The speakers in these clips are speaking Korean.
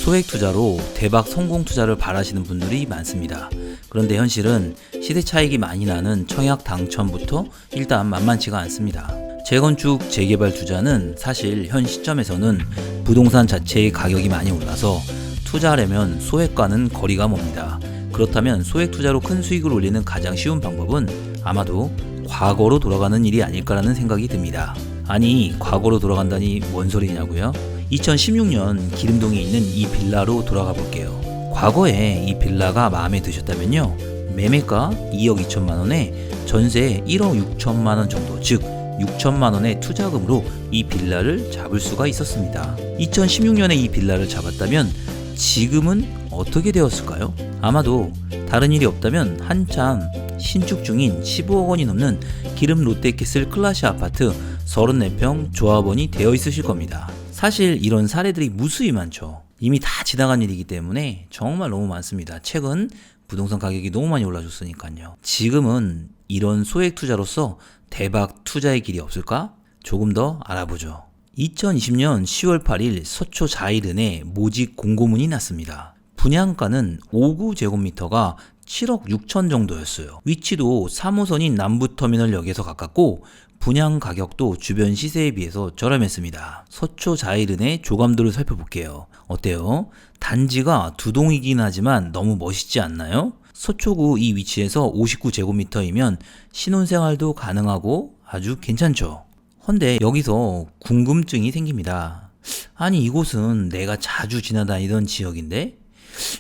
소액 투자로 대박 성공 투자를 바라시는 분들이 많습니다. 그런데 현실은 시대 차익이 많이 나는 청약 당첨부터 일단 만만치가 않습니다. 재건축, 재개발 투자는 사실 현 시점에서는 부동산 자체의 가격이 많이 올라서 투자하려면 소액과는 거리가 멉니다. 그렇다면 소액 투자로 큰 수익을 올리는 가장 쉬운 방법은 아마도 과거로 돌아가는 일이 아닐까라는 생각이 듭니다. 아니, 과거로 돌아간다니 뭔 소리냐고요? 2016년 기름동에 있는 이 빌라로 돌아가 볼게요. 과거에 이 빌라가 마음에 드셨다면요, 매매가 2억 2천만 원에 전세 1억 6천만 원 정도, 즉 6천만 원의 투자금으로 이 빌라를 잡을 수가 있었습니다. 2016년에 이 빌라를 잡았다면 지금은 어떻게 되었을까요? 아마도 다른 일이 없다면 한참 신축 중인 15억 원이 넘는 기름 롯데캐슬 클라시 아파트 34평 조합원이 되어 있으실 겁니다. 사실 이런 사례들이 무수히 많죠. 이미 다 지나간 일이기 때문에 정말 너무 많습니다. 최근 부동산 가격이 너무 많이 올라줬으니까요. 지금은 이런 소액 투자로서 대박 투자의 길이 없을까? 조금 더 알아보죠. 2020년 10월 8일 서초 자이른에 모집 공고문이 났습니다. 분양가는 5구제곱미터가 7억 6천 정도였어요. 위치도 3호선인 남부터미널역에서 가깝고 분양 가격도 주변 시세에 비해서 저렴했습니다. 서초 자이른의 조감도를 살펴볼게요. 어때요? 단지가 두 동이긴 하지만 너무 멋있지 않나요? 서초구 이 위치에서 59제곱미터이면 신혼생활도 가능하고 아주 괜찮죠. 헌데 여기서 궁금증이 생깁니다. 아니, 이곳은 내가 자주 지나다니던 지역인데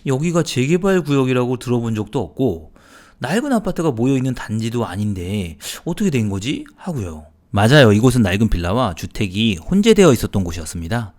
여기가 재개발 구역이라고 들어본 적도 없고 낡은 아파트가 모여있는 단지도 아닌데 어떻게 된 거지? 하고요. 맞아요. 이곳은 낡은 빌라와 주택이 혼재되어 있었던 곳이었습니다.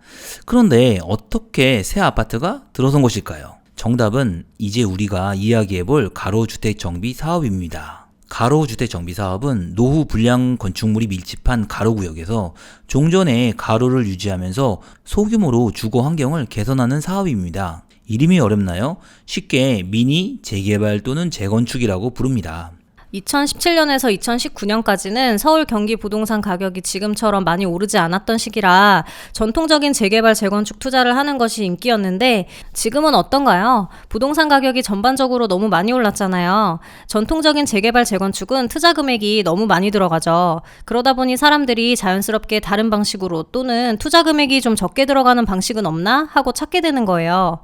그런데 어떻게 새 아파트가 들어선 것일까요? 정답은 이제 우리가 이야기해볼 가로주택 정비 사업입니다. 가로주택 정비 사업은 노후 불량 건축물이 밀집한 가로구역에서 종전의 가로를 유지하면서 소규모로 주거 환경을 개선하는 사업입니다. 이름이 어렵나요? 쉽게 미니 재개발 또는 재건축이라고 부릅니다. 2017년에서 2019년까지는 서울 경기 부동산 가격이 지금처럼 많이 오르지 않았던 시기라 전통적인 재개발 재건축 투자를 하는 것이 인기였는데 지금은 어떤가요? 부동산 가격이 전반적으로 너무 많이 올랐잖아요. 전통적인 재개발 재건축은 투자 금액이 너무 많이 들어가죠. 그러다 보니 사람들이 자연스럽게 다른 방식으로 또는 투자 금액이 좀 적게 들어가는 방식은 없나 하고 찾게 되는 거예요.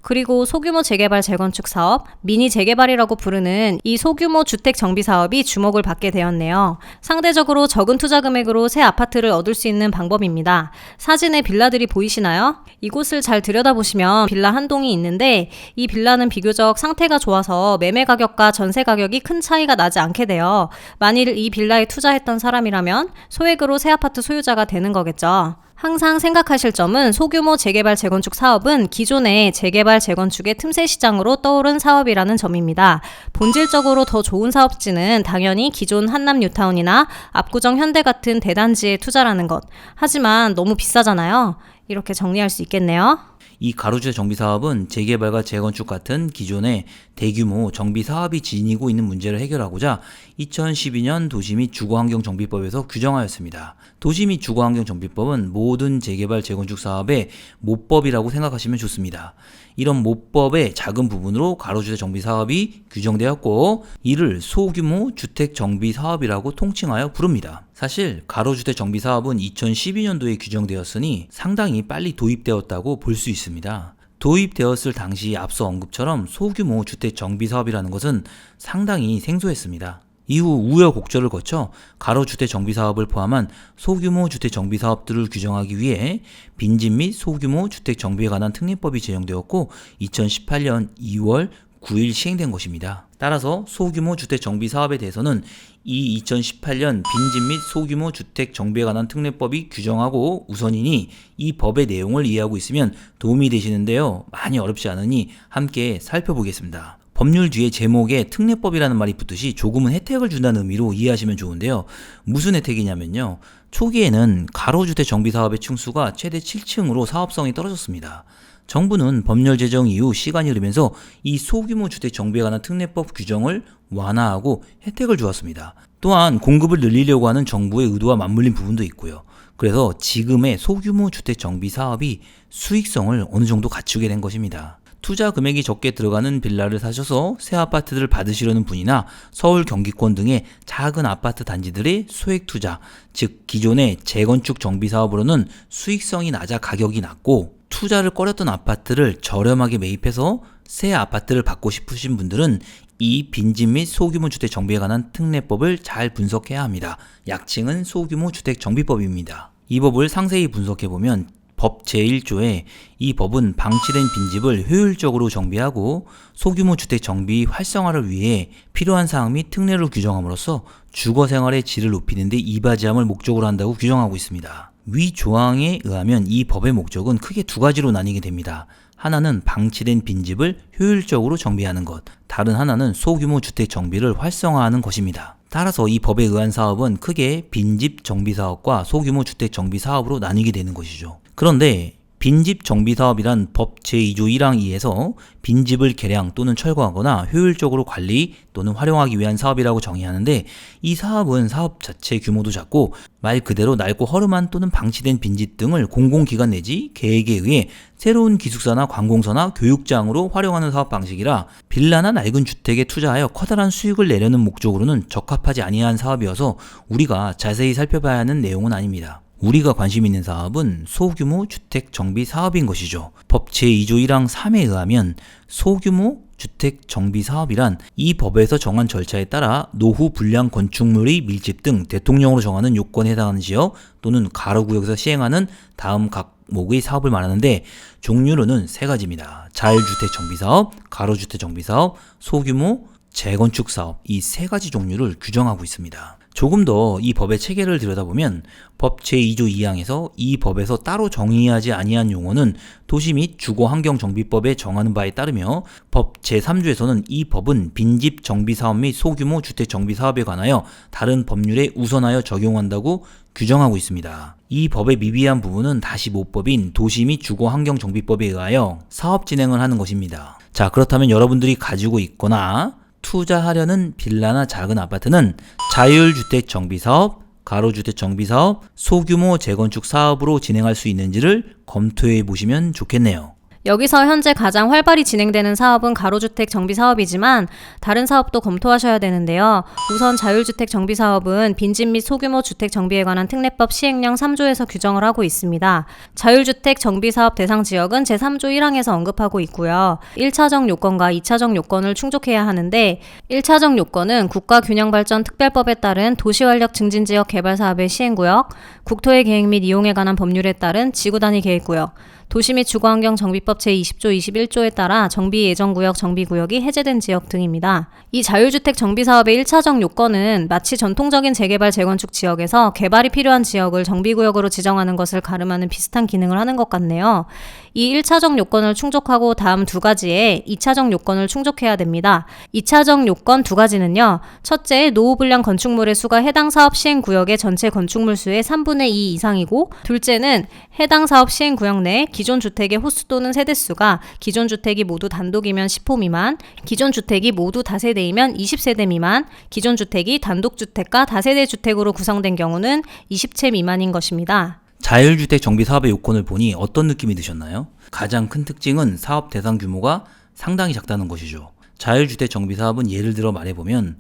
그리고 소규모 재개발 재건축 사업, 미니 재개발이라고 부르는 이 소규모 주택 정비 사업이 주목을 받게 되었네요. 상대적으로 적은 투자 금액으로 새 아파트를 얻을 수 있는 방법입니다. 사진에 빌라들이 보이시나요? 이곳을 잘 들여다보시면 빌라 한 동이 있는데 이 빌라는 비교적 상태가 좋아서 매매 가격과 전세 가격이 큰 차이가 나지 않게 돼요. 만일 이 빌라에 투자했던 사람이라면 소액으로 새 아파트 소유자가 되는 거겠죠. 항상 생각하실 점은 소규모 재개발 재건축 사업은 기존의 재개발 재건축의 틈새 시장으로 떠오른 사업이라는 점입니다. 본질적으로 더 좋은 사업지는 당연히 기존 한남 뉴타운이나 압구정 현대 같은 대단지에 투자라는 것. 하지만 너무 비싸잖아요. 이렇게 정리할 수 있겠네요. 이 가로주택 정비 사업은 재개발과 재건축 같은 기존의 대규모 정비 사업이 지니고 있는 문제를 해결하고자 2012년 도시 및 주거환경정비법에서 규정하였습니다. 도시 및 주거환경정비법은 모든 재개발 재건축 사업의 모법이라고 생각하시면 좋습니다. 이런 모법의 작은 부분으로 가로주택 정비 사업이 규정되었고 이를 소규모 주택 정비 사업이라고 통칭하여 부릅니다. 사실 가로주택 정비 사업은 2012년도에 규정되었으니 상당히 빨리 도입되었다고 볼 수 있습니다. 도입되었을 당시 앞서 언급처럼 소규모 주택 정비 사업이라는 것은 상당히 생소했습니다. 이후 우여곡절을 거쳐 가로주택 정비 사업을 포함한 소규모 주택 정비 사업들을 규정하기 위해 빈집 및 소규모 주택 정비에 관한 특례법이 제정되었고 2018년 2월 9일 시행된 것입니다. 따라서 소규모 주택 정비 사업에 대해서는 이 2018년 빈집 및 소규모 주택 정비에 관한 특례법이 규정하고 우선이니 이 법의 내용을 이해하고 있으면 도움이 되시는데요. 많이 어렵지 않으니 함께 살펴보겠습니다. 법률 뒤에 제목에 특례법이라는 말이 붙듯이 조금은 혜택을 준다는 의미로 이해하시면 좋은데요. 무슨 혜택이냐면요. 초기에는 가로주택 정비 사업의 층수가 최대 7층으로 사업성이 떨어졌습니다. 정부는 법률 제정 이후 시간이 흐르면서 이 소규모 주택 정비에 관한 특례법 규정을 완화하고 혜택을 주었습니다. 또한 공급을 늘리려고 하는 정부의 의도와 맞물린 부분도 있고요. 그래서 지금의 소규모 주택 정비 사업이 수익성을 어느 정도 갖추게 된 것입니다. 투자 금액이 적게 들어가는 빌라를 사셔서 새 아파트를 받으시려는 분이나 서울 경기권 등의 작은 아파트 단지들의 소액 투자, 즉 기존의 재건축 정비 사업으로는 수익성이 낮아 가격이 낮고 투자를 꺼렸던 아파트를 저렴하게 매입해서 새 아파트를 받고 싶으신 분들은 이 빈집 및 소규모 주택 정비에 관한 특례법을 잘 분석해야 합니다. 약칭은 소규모 주택 정비법입니다. 이 법을 상세히 분석해보면 법 제1조에 이 법은 방치된 빈집을 효율적으로 정비하고 소규모 주택 정비 활성화를 위해 필요한 사항 및 특례를 규정함으로써 주거 생활의 질을 높이는 데 이바지함을 목적으로 한다고 규정하고 있습니다. 위 조항에 의하면 이 법의 목적은 크게 두 가지로 나뉘게 됩니다. 하나는 방치된 빈집을 효율적으로 정비하는 것, 다른 하나는 소규모 주택 정비를 활성화하는 것입니다. 따라서 이 법에 의한 사업은 크게 빈집 정비 사업과 소규모 주택 정비 사업으로 나뉘게 되는 것이죠. 그런데 빈집 정비 사업이란 법 제2조 1항 2에서 빈집을 개량 또는 철거하거나 효율적으로 관리 또는 활용하기 위한 사업이라고 정의하는데, 이 사업은 사업 자체 규모도 작고 말 그대로 낡고 허름한 또는 방치된 빈집 등을 공공기관 내지 계획에 의해 새로운 기숙사나 관공서나 교육장으로 활용하는 사업 방식이라 빌라나 낡은 주택에 투자하여 커다란 수익을 내려는 목적으로는 적합하지 아니한 사업이어서 우리가 자세히 살펴봐야 하는 내용은 아닙니다. 우리가 관심 있는 사업은 소규모 주택 정비 사업인 것이죠. 법 제2조 1항 3에 의하면 소규모 주택 정비 사업이란 이 법에서 정한 절차에 따라 노후 불량 건축물의 밀집 등 대통령으로 정하는 요건에 해당하는 지역 또는 가로구역에서 시행하는 다음 각목의 사업을 말하는데, 종류로는 세 가지입니다. 자율주택 정비 사업, 가로주택 정비 사업, 소규모 재건축 사업, 이 세 가지 종류를 규정하고 있습니다. 조금 더 이 법의 체계를 들여다보면 법 제2조 2항에서 이 법에서 따로 정의하지 아니한 용어는 도시 및 주거환경정비법에 정하는 바에 따르며 법 제3조에서는 이 법은 빈집 정비사업 및 소규모 주택정비사업에 관하여 다른 법률에 우선하여 적용한다고 규정하고 있습니다. 이 법의 미비한 부분은 다시 모법인 도시 및 주거환경정비법에 의하여 사업 진행을 하는 것입니다. 자, 그렇다면 여러분들이 가지고 있거나 투자하려는 빌라나 작은 아파트는 자율주택 정비사업, 가로주택 정비사업, 소규모 재건축 사업으로 진행할 수 있는지를 검토해 보시면 좋겠네요. 여기서 현재 가장 활발히 진행되는 사업은 가로주택 정비 사업이지만 다른 사업도 검토하셔야 되는데요. 우선 자율주택 정비 사업은 빈집 및 소규모 주택 정비에 관한 특례법 시행령 3조에서 규정을 하고 있습니다. 자율주택 정비 사업 대상 지역은 제3조 1항에서 언급하고 있고요. 1차적 요건과 2차적 요건을 충족해야 하는데, 1차적 요건은 국가균형발전특별법에 따른 도시활력 증진지역 개발사업의 시행구역, 국토의 계획 및 이용에 관한 법률에 따른 지구단위 계획구역, 도시 및 주거환경 정비법 제20조 21조에 따라 정비 예정구역 정비구역이 해제된 지역 등입니다. 이 자율주택 정비사업의 1차적 요건은 마치 전통적인 재개발 재건축 지역에서 개발이 필요한 지역을 정비구역으로 지정하는 것을 가름하는 비슷한 기능을 하는 것 같네요. 이 1차적 요건을 충족하고 다음 두 가지에 2차적 요건을 충족해야 됩니다. 2차적 요건 두 가지는요. 첫째, 노후불량 건축물의 수가 해당 사업 시행구역의 전체 건축물 수의 3분의 2 이상이고, 둘째는 해당 사업 시행구역 내 기존 주택의 호수 또는 세대수가 기존 주택이 모두 단독이면 10호 미만, 기존 주택이 모두 다세대이면 20세대 미만, 기존 주택이 단독주택과 다세대 주택으로 구성된 경우는 20채 미만인 것입니다. 자율주택 정비 사업의 요건을 보니 어떤 느낌이 드셨나요? 가장 큰 특징은 사업 대상 규모가 상당히 작다는 것이죠. 자율주택 정비 사업은 예를 들어 말해보면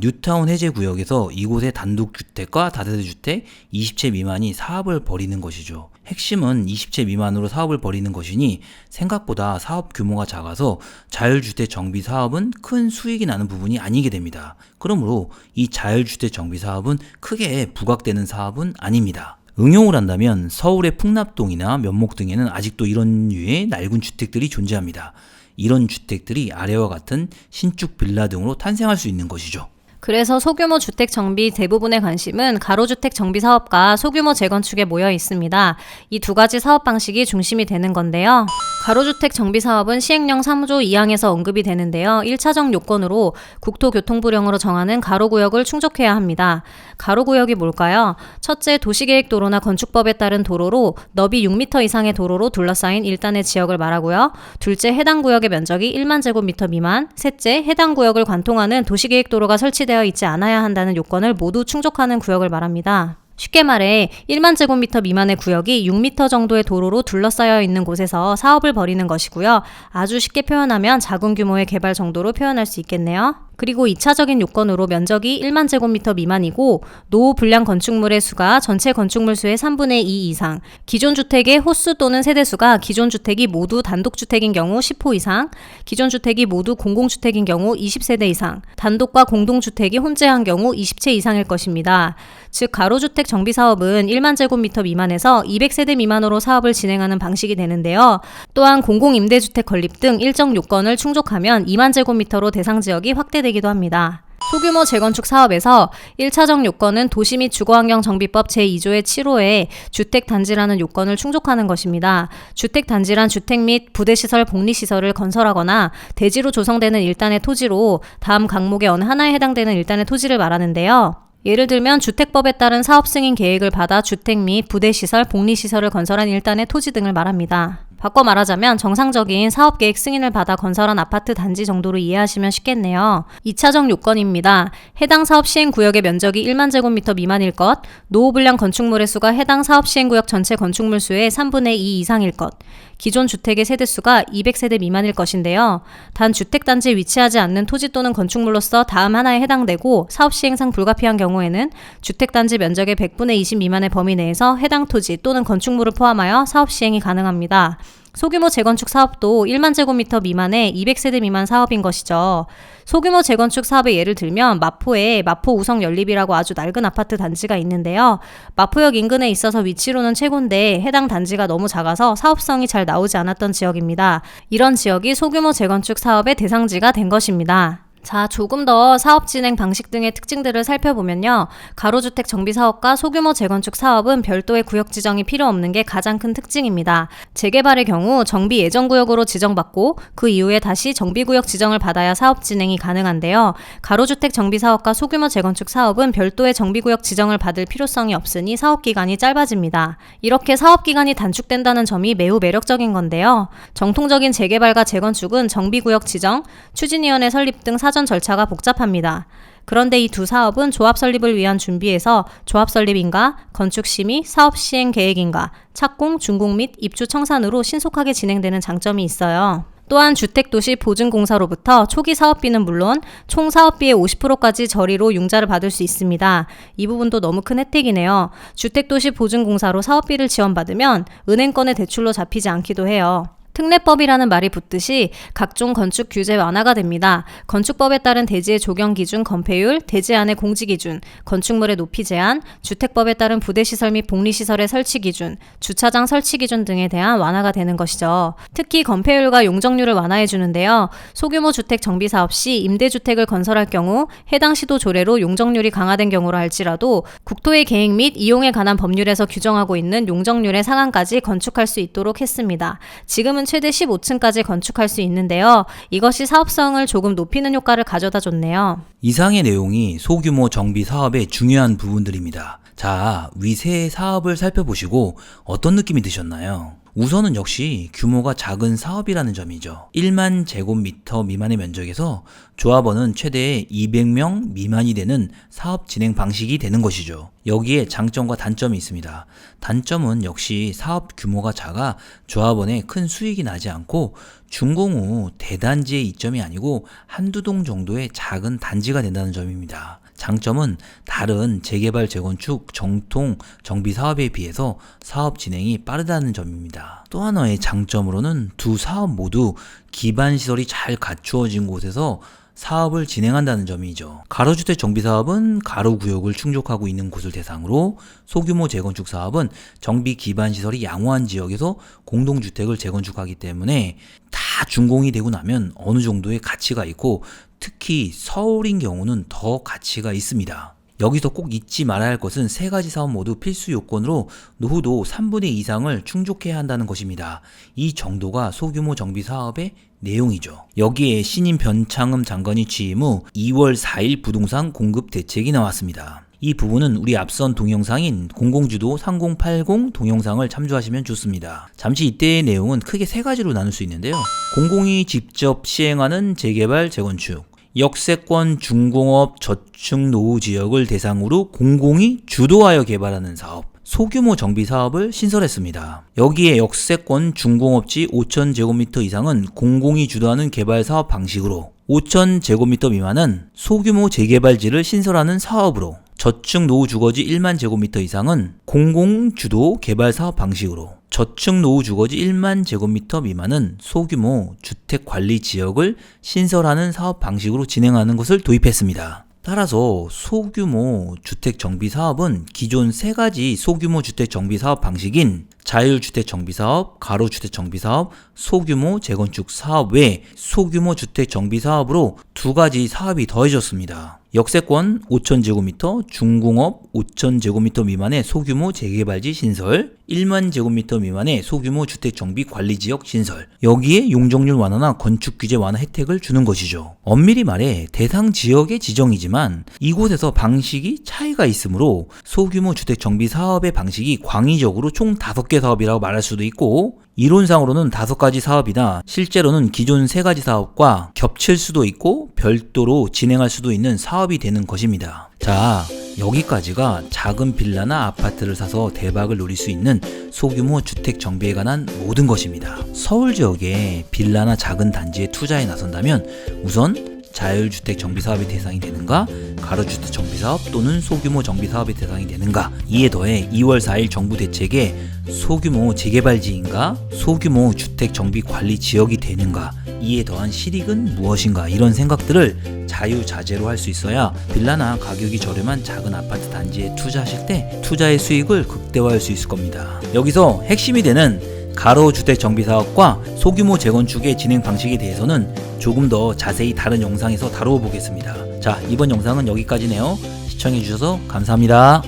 뉴타운 해제 구역에서 이곳의 단독주택과 다세대 주택 20채 미만이 사업을 벌이는 것이죠. 핵심은 20채 미만으로 사업을 벌이는 것이니 생각보다 사업 규모가 작아서 자율주택 정비 사업은 큰 수익이 나는 부분이 아니게 됩니다. 그러므로 이 자율주택 정비 사업은 크게 부각되는 사업은 아닙니다. 응용을 한다면 서울의 풍납동이나 면목 등에는 아직도 이런 류의 낡은 주택들이 존재합니다. 이런 주택들이 아래와 같은 신축 빌라 등으로 탄생할 수 있는 것이죠. 그래서 소규모 주택 정비 대부분의 관심은 가로주택 정비 사업과 소규모 재건축에 모여 있습니다. 이 두 가지 사업 방식이 중심이 되는 건데요. 가로주택 정비사업은 시행령 3조 2항에서 언급이 되는데요. 1차적 요건으로 국토교통부령으로 정하는 가로구역을 충족해야 합니다. 가로구역이 뭘까요? 첫째, 도시계획도로나 건축법에 따른 도로로 너비 6m 이상의 도로로 둘러싸인 일단의 지역을 말하고요. 둘째, 해당 구역의 면적이 1만 제곱미터 미만. 셋째, 해당 구역을 관통하는 도시계획도로가 설치되어 있지 않아야 한다는 요건을 모두 충족하는 구역을 말합니다. 쉽게 말해 1만 제곱미터 미만의 구역이 6m 정도의 도로로 둘러싸여 있는 곳에서 사업을 벌이는 것이고요. 아주 쉽게 표현하면 작은 규모의 개발 정도로 표현할 수 있겠네요. 그리고 2차적인 요건으로 면적이 1만 제곱미터 미만이고 노후 불량 건축물의 수가 전체 건축물 수의 3분의 2 이상, 기존 주택의 호수 또는 세대수가 기존 주택이 모두 단독주택인 경우 10호 이상, 기존 주택이 모두 공공주택인 경우 20세대 이상, 단독과 공동주택이 혼재한 경우 20채 이상일 것입니다. 즉 가로주택 정비사업은 1만 제곱미터 미만에서 200세대 미만으로 사업을 진행하는 방식이 되는데요. 또한 공공임대주택 건립 등 일정 요건을 충족하면 2만 제곱미터로 대상 지역이 확대되기도 합니다. 소규모 재건축 사업에서 1차적 요건은 도시 및 주거환경정비법 제2조의 7호에 주택단지라는 요건을 충족하는 것입니다. 주택단지란 주택 및 부대시설, 복리시설을 건설하거나 대지로 조성되는 일단의 토지로 다음 강목의 어느 하나에 해당되는 일단의 토지를 말하는데요. 예를 들면 주택법에 따른 사업 승인 계획을 받아 주택 및 부대시설, 복리시설을 건설한 일단의 토지 등을 말합니다. 바꿔 말하자면 정상적인 사업계획 승인을 받아 건설한 아파트 단지 정도로 이해하시면 쉽겠네요. 2차적 요건입니다. 해당 사업 시행구역의 면적이 1만 제곱미터 미만일 것, 노후불량 건축물의 수가 해당 사업 시행구역 전체 건축물 수의 3분의 2 이상일 것, 기존 주택의 세대수가 200세대 미만일 것인데요. 단 주택단지에 위치하지 않는 토지 또는 건축물로서 다음 하나에 해당되고 사업 시행상 불가피한 경우에는 주택단지 면적의 100분의 20 미만의 범위 내에서 해당 토지 또는 건축물을 포함하여 사업 시행이 가능합니다. 소규모 재건축 사업도 1만 제곱미터 미만의 200세대 미만 사업인 것이죠. 소규모 재건축 사업의 예를 들면 마포에 마포우성연립이라고 아주 낡은 아파트 단지가 있는데요. 마포역 인근에 있어서 위치로는 최고인데 해당 단지가 너무 작아서 사업성이 잘 나오지 않았던 지역입니다. 이런 지역이 소규모 재건축 사업의 대상지가 된 것입니다. 자, 조금 더 사업 진행 방식 등의 특징들을 살펴보면요. 가로주택 정비사업과 소규모 재건축 사업은 별도의 구역 지정이 필요 없는 게 가장 큰 특징입니다. 재개발의 경우 정비 예정구역으로 지정받고 그 이후에 다시 정비구역 지정을 받아야 사업 진행이 가능한데요. 가로주택 정비사업과 소규모 재건축 사업은 별도의 정비구역 지정을 받을 필요성이 없으니 사업기간이 짧아집니다. 이렇게 사업기간이 단축된다는 점이 매우 매력적인 건데요. 정통적인 재개발과 재건축은 정비구역 지정, 추진위원회 설립 등 사전 절차가 복잡합니다. 그런데 이 두 사업은 조합 설립을 위한 준비에서 조합 설립인가, 건축 심의, 사업 시행 계획인가, 착공, 준공 및 입주 청산으로 신속하게 진행되는 장점이 있어요. 또한 주택도시 보증공사로부터 초기 사업비는 물론 총 사업비의 50%까지 저리로 융자를 받을 수 있습니다. 이 부분도 너무 큰 혜택이네요. 주택도시 보증공사로 사업비를 지원받으면 은행권의 대출로 잡히지 않기도 해요. 특례법이라는 말이 붙듯이 각종 건축 규제 완화가 됩니다. 건축법에 따른 대지의 조경 기준, 건폐율, 대지 안의 공지 기준, 건축물의 높이 제한, 주택법에 따른 부대시설 및 복리시설의 설치 기준, 주차장 설치 기준 등에 대한 완화가 되는 것이죠. 특히 건폐율과 용적률을 완화해 주는데요. 소규모 주택 정비 사업 시 임대주택을 건설할 경우 해당 시도 조례로 용적률이 강화된 경우로 할지라도 국토의 계획 및 이용에 관한 법률에서 규정하고 있는 용적률의 상한까지 건축할 수 있도록 했습니다. 지금은 최대 15층까지 건축할 수 있는데요. 이것이 사업성을 조금 높이는 효과를 가져다 줬네요. 이상의 내용이 소규모 정비 사업의 중요한 부분들입니다. 자, 위 세 사업을 살펴보시고 어떤 느낌이 드셨나요? 우선은 역시 규모가 작은 사업이라는 점이죠. 1만 제곱미터 미만의 면적에서 조합원은 최대 200명 미만이 되는 사업 진행 방식이 되는 것이죠. 여기에 장점과 단점이 있습니다. 단점은 역시 사업 규모가 작아 조합원에 큰 수익이 나지 않고 준공 후 대단지의 이점이 아니고 한두 동 정도의 작은 단지가 된다는 점입니다. 장점은 다른 재개발 재건축 정통 정비 사업에 비해서 사업 진행이 빠르다는 점입니다. 또 하나의 장점으로는 두 사업 모두 기반 시설이 잘 갖추어진 곳에서 사업을 진행한다는 점이죠. 가로주택 정비 사업은 가로구역을 충족하고 있는 곳을 대상으로, 소규모 재건축 사업은 정비 기반 시설이 양호한 지역에서 공동주택을 재건축하기 때문에 다 준공이 되고 나면 어느 정도의 가치가 있고 특히 서울인 경우는 더 가치가 있습니다. 여기서 꼭 잊지 말아야 할 것은 세 가지 사업 모두 필수 요건으로 노후도 3분의 2 이상을 충족해야 한다는 것입니다. 이 정도가 소규모 정비 사업의 내용이죠. 여기에 신임 변창흠 장관이 취임 후 2월 4일 부동산 공급 대책이 나왔습니다. 이 부분은 우리 앞선 동영상인 공공주도 3080 동영상을 참조하시면 좋습니다. 잠시 이때의 내용은 크게 세 가지로 나눌 수 있는데요. 공공이 직접 시행하는 재개발, 재건축, 역세권 중공업 저축 노후 지역을 대상으로 공공이 주도하여 개발하는 사업, 소규모 정비 사업을 신설했습니다. 여기에 역세권 중공업지 5,000제곱미터 이상은 공공이 주도하는 개발 사업 방식으로, 5,000제곱미터 미만은 소규모 재개발지를 신설하는 사업으로, 저축 노후 주거지 1만 제곱미터 이상은 공공 주도 개발 사업 방식으로, 저축 노후 주거지 1만 제곱미터 미만은 소규모 주택 관리 지역을 신설하는 사업 방식으로 진행하는 것을 도입했습니다. 따라서 소규모 주택 정비 사업은 기존 세 가지 소규모 주택 정비 사업 방식인 자율주택 정비 사업, 가로주택 정비 사업, 소규모 재건축 사업 외 소규모 주택 정비 사업으로 두 가지 사업이 더해졌습니다. 역세권 5,000제곱미터, 중공업 5,000제곱미터 미만의 소규모 재개발지 신설, 1만 제곱미터 미만의 소규모 주택 정비 관리 지역 신설, 여기에 용적률 완화나 건축 규제 완화 혜택을 주는 것이죠. 엄밀히 말해 대상 지역의 지정이지만 이곳에서 방식이 차이가 있으므로 소규모 주택 정비 사업의 방식이 광의적으로 총 5개 사업이라고 말할 수도 있고, 이론상으로는 5가지 사업이나 실제로는 기존 3가지 사업과 겹칠 수도 있고 별도로 진행할 수도 있는 사업이 되는 것입니다. 자, 여기까지가 작은 빌라나 아파트를 사서 대박을 노릴 수 있는 소규모 주택 정비에 관한 모든 것입니다. 서울 지역에 빌라나 작은 단지에 투자에 나선다면 우선 자율주택 정비사업이 대상이 되는가, 가로주택 정비사업 또는 소규모 정비사업이 대상이 되는가, 이에 더해 2월 4일 정부 대책에 소규모 재개발지인가, 소규모 주택 정비 관리 지역이 되는가, 이에 더한 실익은 무엇인가, 이런 생각들을 자유자재로 할 수 있어야 빌라나 가격이 저렴한 작은 아파트 단지에 투자하실 때 투자의 수익을 극대화할 수 있을 겁니다. 여기서 핵심이 되는 가로주택 정비사업과 소규모 재건축의 진행 방식에 대해서는 조금 더 자세히 다른 영상에서 다루어 보겠습니다. 자, 이번 영상은 여기까지네요. 시청해주셔서 감사합니다.